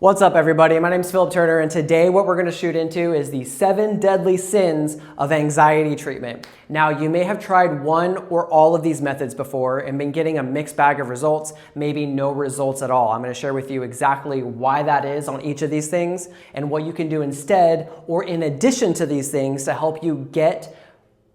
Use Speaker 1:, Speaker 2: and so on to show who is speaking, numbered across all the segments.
Speaker 1: What's up, everybody? My name is Philip Turner, and today what we're going to shoot into is the 7 deadly sins of anxiety treatment. Now, you may have tried one or all of these methods before and been getting a mixed bag of results, maybe no results at all. I'm going to share with you exactly why that is on each of these things and what you can do instead or in addition to these things to help you get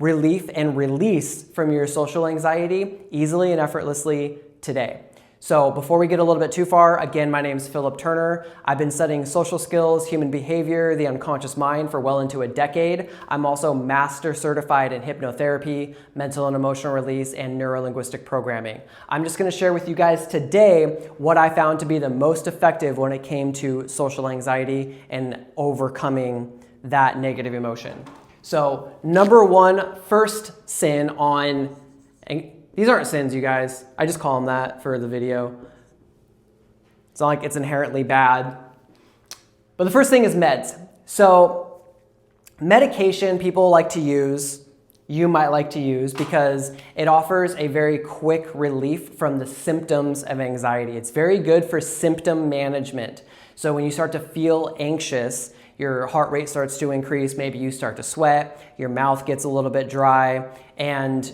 Speaker 1: relief and release from your social anxiety easily and effortlessly today. So before we get a little bit too far, again, my name is Philip Turner. I've been studying social skills, human behavior, the unconscious mind for well into a decade. I'm also master certified in hypnotherapy, mental and emotional release, and neuro-linguistic programming. I'm just going to share with you guys today what I found to be the most effective when it came to social anxiety and overcoming that negative emotion. So number one, first sin on these aren't sins, you guys. I just call them that for the video. It's not like it's inherently bad. But the first thing is meds. So medication people like to use, you might like to use, because it offers a very quick relief from the symptoms of anxiety. It's very good for symptom management. So when you start to feel anxious, your heart rate starts to increase, maybe you start to sweat, your mouth gets a little bit dry, and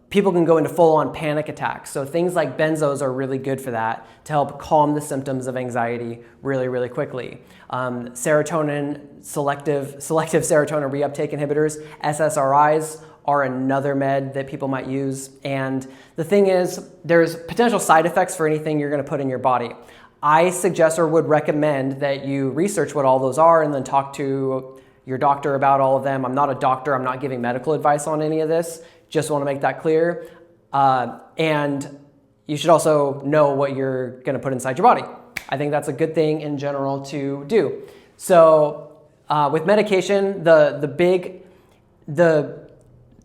Speaker 1: people can go into full-on panic attacks. So things like benzos are really good for that, to help calm the symptoms of anxiety really, really quickly. Selective serotonin reuptake inhibitors, SSRIs, are another med that people might use. And the thing is, there's potential side effects for anything you're gonna put in your body. I suggest or would recommend that you research what all those are and then talk to your doctor about all of them. I'm not a doctor, I'm not giving medical advice on any of this. Just want to make that clear. And you should also know what you're going to put inside your body. I think that's a good thing in general to do. So with medication, the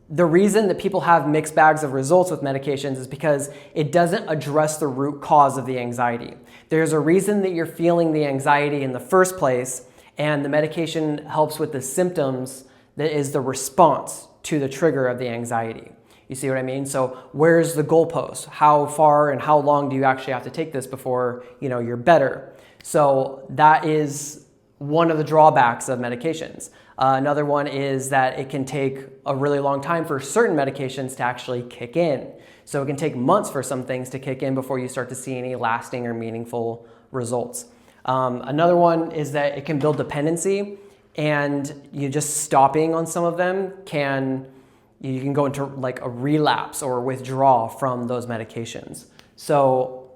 Speaker 1: reason that people have mixed bags of results with medications is because it doesn't address the root cause of the anxiety. There's a reason that you're feeling the anxiety in the first place, and the medication helps with the symptoms that is the response to the trigger of the anxiety. You see what I mean? So where's the goalpost? How far and how long do you actually have to take this before you're better? So that is one of the drawbacks of medications. Another one is that it can take a really long time for certain medications to actually kick in. So it can take months for some things to kick in before you start to see any lasting or meaningful results. Another one is that it can build dependency, and you just stopping on some of them you can go into like a relapse or withdraw from those medications. So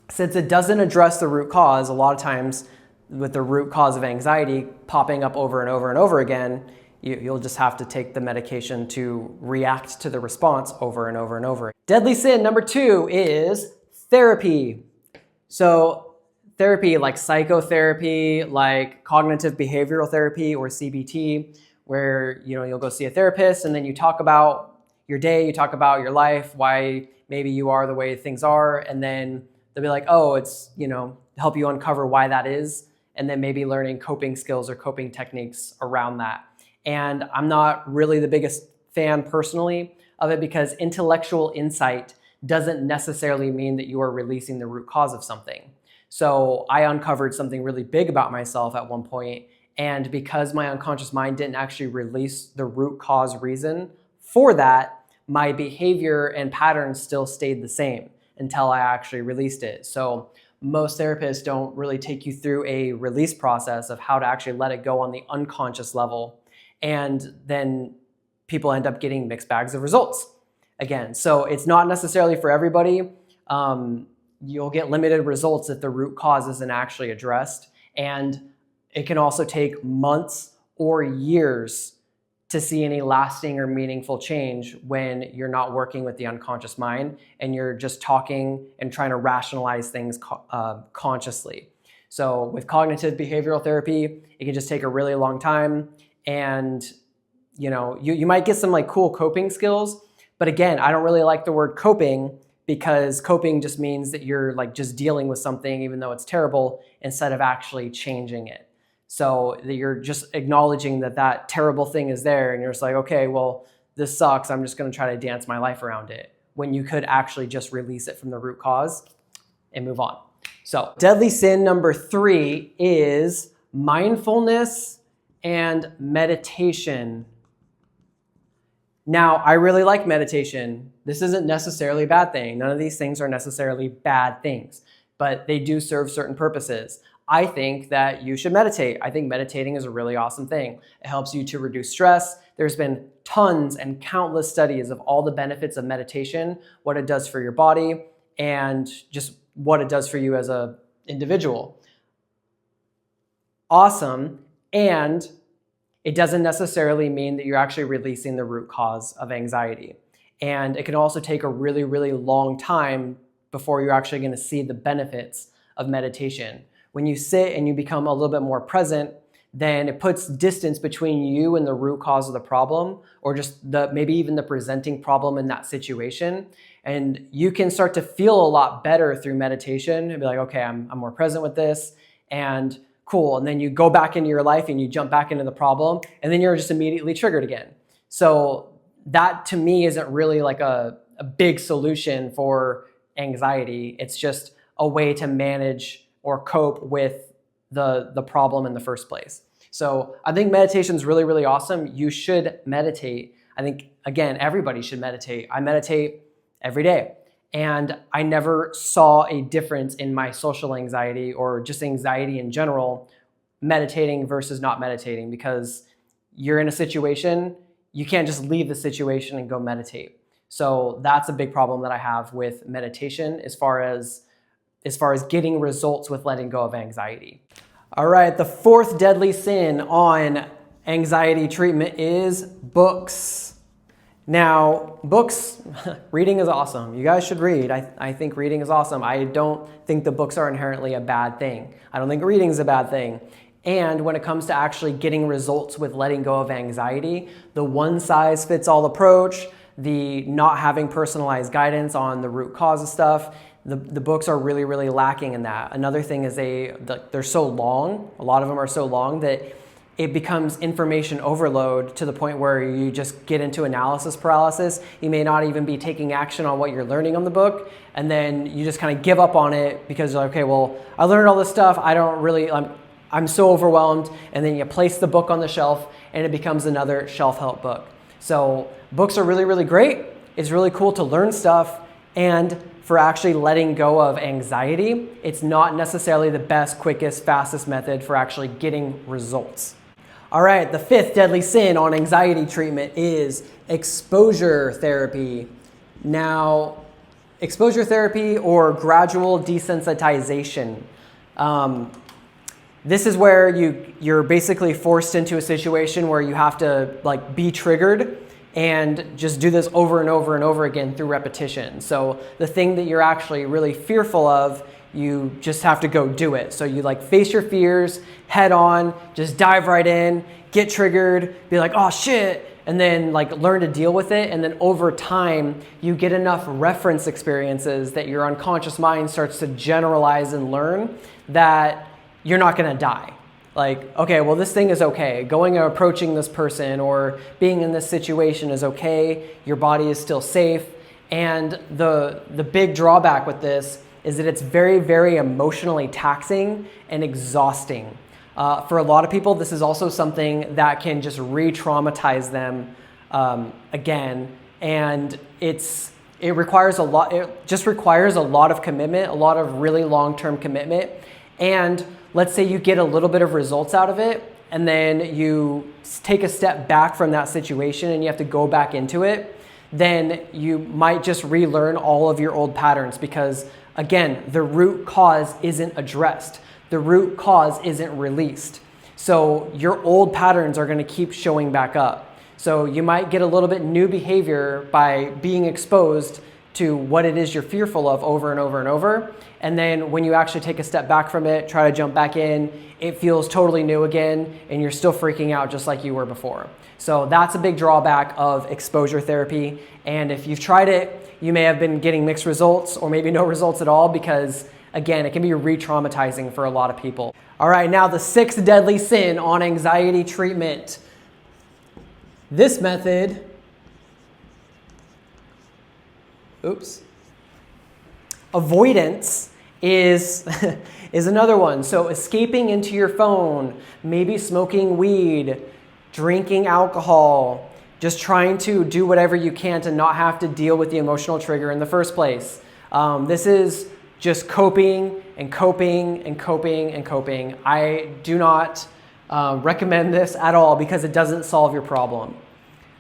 Speaker 1: since it doesn't address the root cause, a lot of times with the root cause of anxiety popping up over and over and over again, you'll just have to take the medication to react to the response over and over and over. Deadly sin number 2 is therapy. So therapy like psychotherapy, like cognitive behavioral therapy or CBT, where you'll go see a therapist and then you talk about your day, you talk about your life, why maybe you are the way things are, and then they'll be like, oh, it's help you uncover why that is, and then maybe learning coping skills or coping techniques around that. And I'm not really the biggest fan personally of it, because intellectual insight doesn't necessarily mean that you are releasing the root cause of something. So I uncovered something really big about myself at one point, and because my unconscious mind didn't actually release the root cause reason for that, my behavior and patterns still stayed the same until I actually released it. So most therapists don't really take you through a release process of how to actually let it go on the unconscious level, and then people end up getting mixed bags of results again. So it's not necessarily for everybody. You'll get limited results if the root cause isn't actually addressed. And it can also take months or years to see any lasting or meaningful change when you're not working with the unconscious mind and you're just talking and trying to rationalize things consciously. So with cognitive behavioral therapy, it can just take a really long time, and you might get some like cool coping skills, but again, I don't really like the word coping, because coping just means that you're like just dealing with something even though it's terrible, instead of actually changing it. So that you're just acknowledging that that terrible thing is there, and you're just like, okay, well, this sucks, I'm just gonna try to dance my life around it, when you could actually just release it from the root cause and move on. So deadly sin number 3 is mindfulness and meditation. Now, I really like meditation. This isn't necessarily a bad thing. None of these things are necessarily bad things, but they do serve certain purposes. I think that you should meditate. I think meditating is a really awesome thing. It helps you to reduce stress. There's been tons and countless studies of all the benefits of meditation, what it does for your body, and just what it does for you as an individual. Awesome. And it doesn't necessarily mean that you're actually releasing the root cause of anxiety. And it can also take a really, really long time before you're actually going to see the benefits of meditation. When you sit and you become a little bit more present, then it puts distance between you and the root cause of the problem, or just maybe even the presenting problem in that situation. And you can start to feel a lot better through meditation and be like, okay, I'm more present with this, and cool. And then you go back into your life and you jump back into the problem, and then you're just immediately triggered again. So that to me isn't really like a big solution for anxiety. It's just a way to manage or cope with the problem in the first place. So I think meditation is really, really awesome. You should meditate. I think, again, everybody should meditate. I meditate every day. And I never saw a difference in my social anxiety or just anxiety in general, meditating versus not meditating, because you're in a situation, you can't just leave the situation and go meditate. So that's a big problem that I have with meditation as far as getting results with letting go of anxiety. All right, the 4th deadly sin on anxiety treatment is books. Now, books, reading is awesome. You guys should read. I think reading is awesome. I don't think the books are inherently a bad thing. I don't think reading is a bad thing. And when it comes to actually getting results with letting go of anxiety, the one-size-fits-all approach, the not having personalized guidance on the root cause of stuff, the books are really, really lacking in that. Another thing is they're so long, a lot of them are so long that it becomes information overload to the point where you just get into analysis paralysis. You may not even be taking action on what you're learning on the book, and then you just kind of give up on it because you're like, okay, well, I learned all this stuff. I'm so overwhelmed. And then you place the book on the shelf and it becomes another shelf help book. So books are really, really great. It's really cool to learn stuff. And for actually letting go of anxiety, it's not necessarily the best, quickest, fastest method for actually getting results. All right, the 5th deadly sin on anxiety treatment is exposure therapy. Now, exposure therapy or gradual desensitization. This is where you're basically forced into a situation where you have to be triggered and just do this over and over and over again through repetition. So the thing that you're actually really fearful of, you just have to go do it. So you face your fears head on, just dive right in, get triggered, be like, oh shit, and then learn to deal with it. And then over time, you get enough reference experiences that your unconscious mind starts to generalize and learn that you're not gonna die. Okay, well, this thing is okay. Going and approaching this person or being in this situation is okay. Your body is still safe. And the big drawback with this is that it's very, very emotionally taxing and exhausting. For a lot of people, this is also something that can just re-traumatize them again. And it requires a lot. It just requires a lot of commitment, a lot of really long-term commitment. And let's say you get a little bit of results out of it, and then you take a step back from that situation and you have to go back into it, then you might just relearn all of your old patterns because, again, the root cause isn't addressed. The root cause isn't released. So your old patterns are going to keep showing back up. So you might get a little bit new behavior by being exposed to what it is you're fearful of over and over and over. And then when you actually take a step back from it, try to jump back in, it feels totally new again, and you're still freaking out just like you were before. So that's a big drawback of exposure therapy. And if you've tried it, you may have been getting mixed results or maybe no results at all because, again, it can be re-traumatizing for a lot of people. All right, now the 6th deadly sin on anxiety treatment. This method, avoidance is, is another one. So escaping into your phone, maybe smoking weed, drinking alcohol, just trying to do whatever you can to not have to deal with the emotional trigger in the first place. This is just coping and coping and coping and coping. I do not recommend this at all because it doesn't solve your problem.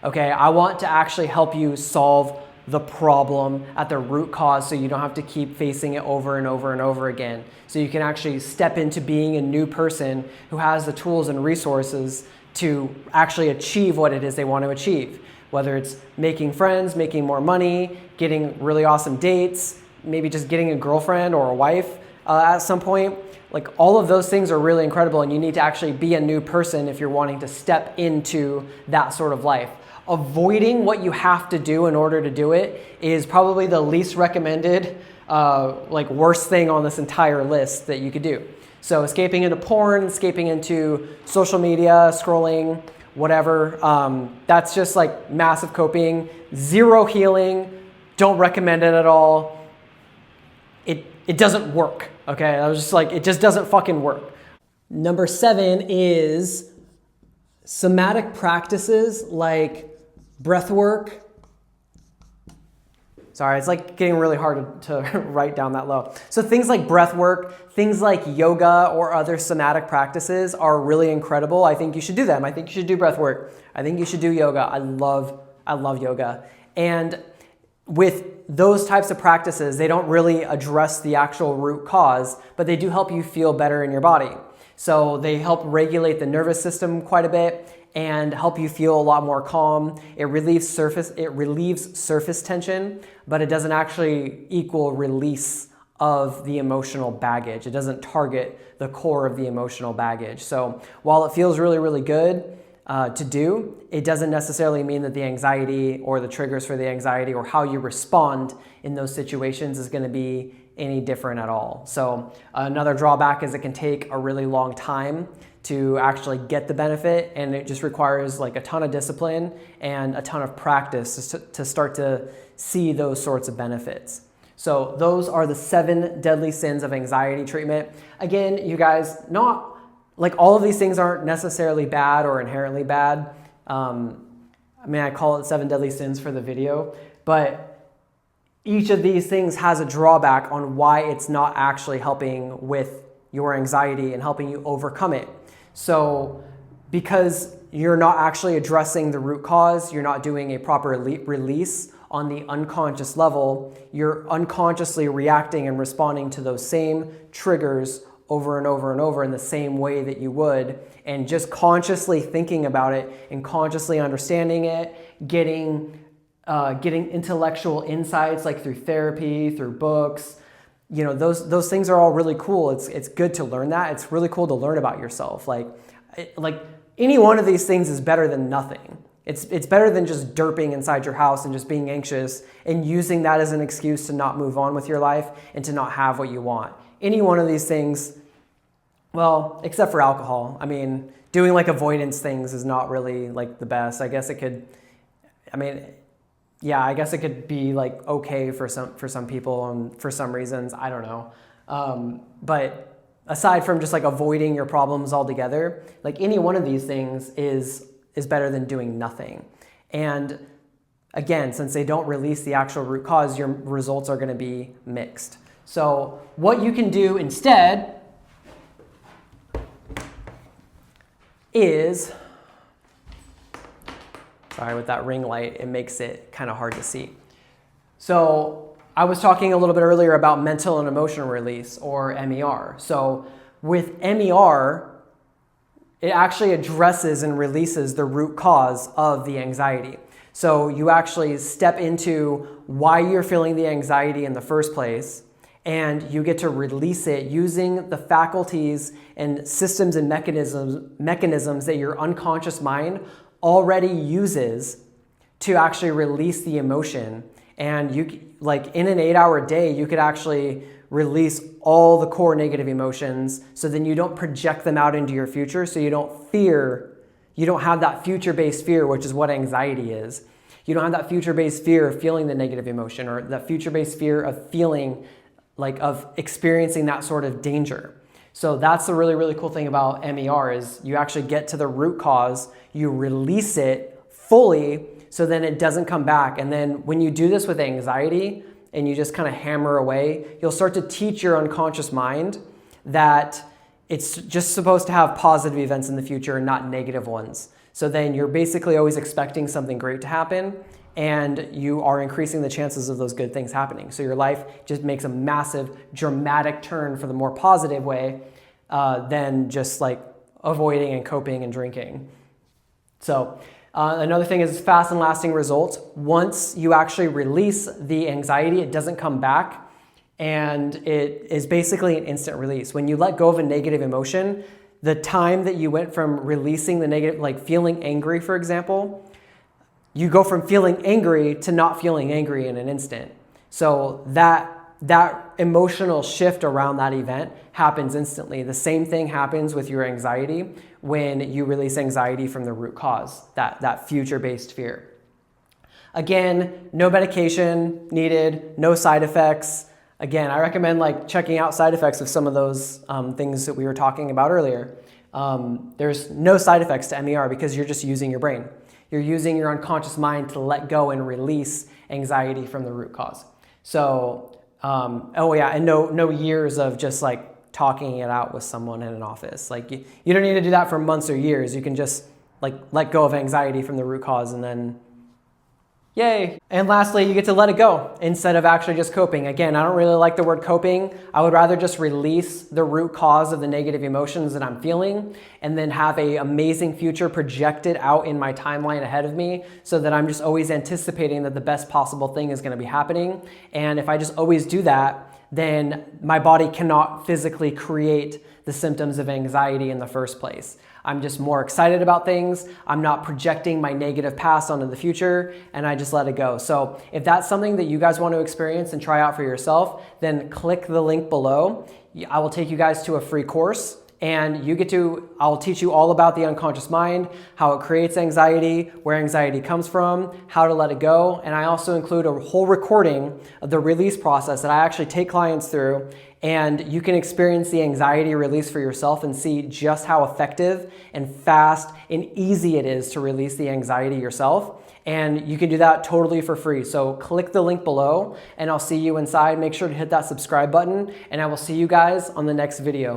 Speaker 1: Okay, I want to actually help you solve the problem at the root cause so you don't have to keep facing it over and over and over again. So you can actually step into being a new person who has the tools and resources to actually achieve what it is they want to achieve. Whether it's making friends, making more money, getting really awesome dates, maybe just getting a girlfriend or a wife at some point. Like all of those things are really incredible, and you need to actually be a new person if you're wanting to step into that sort of life. Avoiding what you have to do in order to do it is probably the least recommended, worst thing on this entire list that you could do. So escaping into porn, escaping into social media, scrolling, whatever, that's just like massive coping, zero healing, don't recommend it at all. It doesn't work, okay? I was just like, it just doesn't fucking work. Number 7 is somatic practices like breath work. Sorry, it's like getting really hard to write down that low. So things like breath work, things like yoga or other somatic practices are really incredible. I think you should do them. I think you should do breath work. I think you should do yoga. I love yoga. And with those types of practices, they don't really address the actual root cause, but they do help you feel better in your body. So they help regulate the nervous system quite a bit and help you feel a lot more calm. It relieves surface tension, but it doesn't actually equal release of the emotional baggage. It doesn't target the core of the emotional baggage. So while it feels really, really good to do, it doesn't necessarily mean that the anxiety or the triggers for the anxiety or how you respond in those situations is going to be any different at all. So another drawback is it can take a really long time to actually get the benefit, and it just requires like a ton of discipline and a ton of practice to start to see those sorts of benefits. So those are the 7 deadly sins of anxiety treatment. Again, you guys, not like all of these things aren't necessarily bad or inherently bad. I call it 7 deadly sins for the video, but each of these things has a drawback on why it's not actually helping with your anxiety and helping you overcome it. So because you're not actually addressing the root cause, you're not doing a proper release on the unconscious level, you're unconsciously reacting and responding to those same triggers over and over and over in the same way that you would, and just consciously thinking about it and consciously understanding it, getting intellectual insights like through therapy, through books. You know, those things are all really cool. It's good to learn that. It's really cool to learn about yourself. Like any one of these things is better than nothing. It's better than just derping inside your house and just being anxious and using that as an excuse to not move on with your life and to not have what you want. Any one of these things, well, except for alcohol. I mean, doing like avoidance things is not really like the best. I guess it could be like okay for some people and for some reasons, I don't know. But aside from just like avoiding your problems altogether, like any one of these things is better than doing nothing. And again, since they don't release the actual root cause, your results are going to be mixed. So what you can do instead is, sorry, with that ring light, it makes it kind of hard to see. So I was talking a little bit earlier about mental and emotional release, or MER. So with MER, it actually addresses and releases the root cause of the anxiety. So you actually step into why you're feeling the anxiety in the first place, and you get to release it using the faculties and systems and mechanisms that your unconscious mind already uses to actually release the emotion. And you, like in an 8-hour day, you could actually release all the core negative emotions, so then you don't project them out into your future, so you don't have that future-based fear, which is what anxiety is. You don't have that future-based fear of feeling the negative emotion, or that future-based fear of feeling of experiencing that sort of danger. So that's the really, really cool thing about MER is you actually get to the root cause, you release it fully, so then it doesn't come back. And then when you do this with anxiety and you just kind of hammer away, you'll start to teach your unconscious mind that it's just supposed to have positive events in the future and not negative ones. So then you're basically always expecting something great to happen, and you are increasing the chances of those good things happening. So your life just makes a massive, dramatic turn for the more positive way than just like avoiding and coping and drinking. So another thing is fast and lasting results. Once you actually release the anxiety, it doesn't come back, and it is basically an instant release. When you let go of a negative emotion, the time that you went from releasing the negative, like feeling angry, for example, you go from feeling angry to not feeling angry in an instant. So that emotional shift around that event happens instantly. The same thing happens with your anxiety when you release anxiety from the root cause, that future-based fear. Again, no medication needed, no side effects. Again, I recommend like checking out side effects of some of those things that we were talking about earlier. There's no side effects to MER because you're just using your brain. You're using your unconscious mind to let go and release anxiety from the root cause. So, oh yeah, and no years of just like talking it out with someone in an office. Like you don't need to do that for months or years. You can just like let go of anxiety from the root cause and then yay. And lastly, you get to let it go instead of actually just coping. Again, I don't really like the word coping. I would rather just release the root cause of the negative emotions that I'm feeling and then have an amazing future projected out in my timeline ahead of me so that I'm just always anticipating that the best possible thing is going to be happening. And if I just always do that, then my body cannot physically create the symptoms of anxiety in the first place. I'm just more excited about things. I'm not projecting my negative past onto the future, and I just let it go. So if that's something that you guys want to experience and try out for yourself, then click the link below. I will take you guys to a free course, and I'll teach you all about the unconscious mind, how it creates anxiety, where anxiety comes from, how to let it go. And I also include a whole recording of the release process that I actually take clients through, and you can experience the anxiety release for yourself and see just how effective and fast and easy it is to release the anxiety yourself. And you can do that totally for free. So click the link below and I'll see you inside. Make sure to hit that subscribe button, and I will see you guys on the next video.